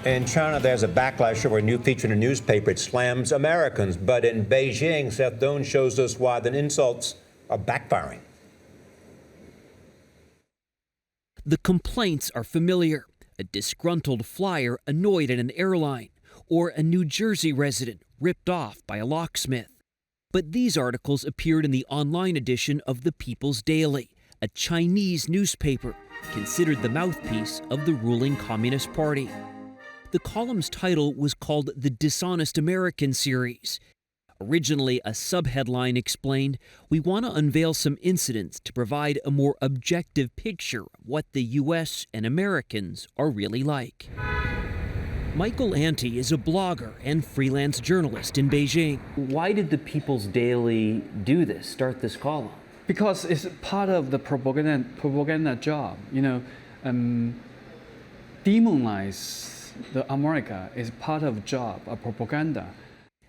In China, there's a backlash over a new feature in a newspaper. It slams Americans. But in Beijing, Seth Doan shows us why the insults are backfiring. The complaints are familiar. A disgruntled flyer annoyed at an airline, or a New Jersey resident ripped off by a locksmith. But these articles appeared in the online edition of the People's Daily, a Chinese newspaper considered the mouthpiece of the ruling Communist Party. The column's title was called the Dishonest American Series. Originally, a subheadline explained, "We want to unveil some incidents to provide a more objective picture of what the U.S. and Americans are really like." Michael Ante is a blogger and freelance journalist in Beijing. Why did the People's Daily do this, start this column? Because it's part of the propaganda job. Demonize the America is part of job of propaganda.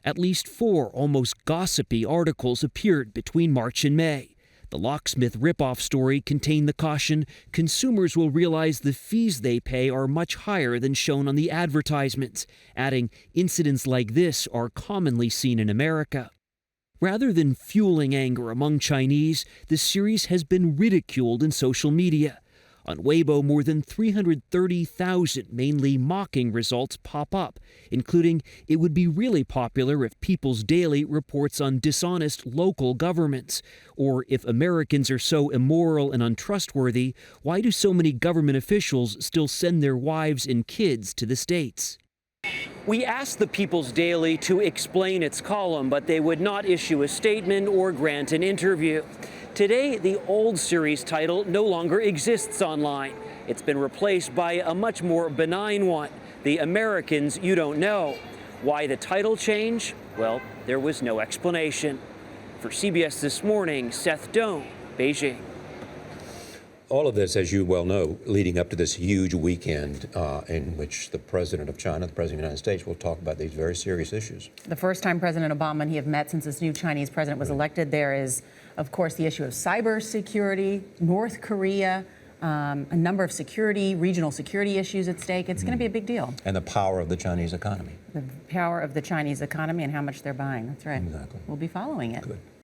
At least 4 almost gossipy articles appeared between March and May. The locksmith ripoff story contained the caution, consumers will realize the fees they pay are much higher than shown on the advertisements, adding, incidents like this are commonly seen in America. Rather than fueling anger among Chinese, the series has been ridiculed in social media. On Weibo, more than 330,000 mainly mocking results pop up, including, "It would be really popular if People's Daily reports on dishonest local governments," or "If Americans are so immoral and untrustworthy, why do so many government officials still send their wives and kids to the States?" We asked the People's Daily to explain its column, but they would not issue a statement or grant an interview. Today, the old series title no longer exists online. It's been replaced by a much more benign one, The Americans You Don't Know. Why the title change? Well, there was no explanation. For CBS This Morning, Seth Doan, Beijing. All of this, as you well know, leading up to this huge weekend in which the president of China, the president of the United States, will talk about these very serious issues. The first time President Obama and he have met since this new Chinese president was elected. There is, of course, the issue of cybersecurity, North Korea, a number of regional security issues at stake. It's going to be a big deal. And the power of the Chinese economy. The power of the Chinese economy and how much they're buying. That's right. Exactly. We'll be following it. Good.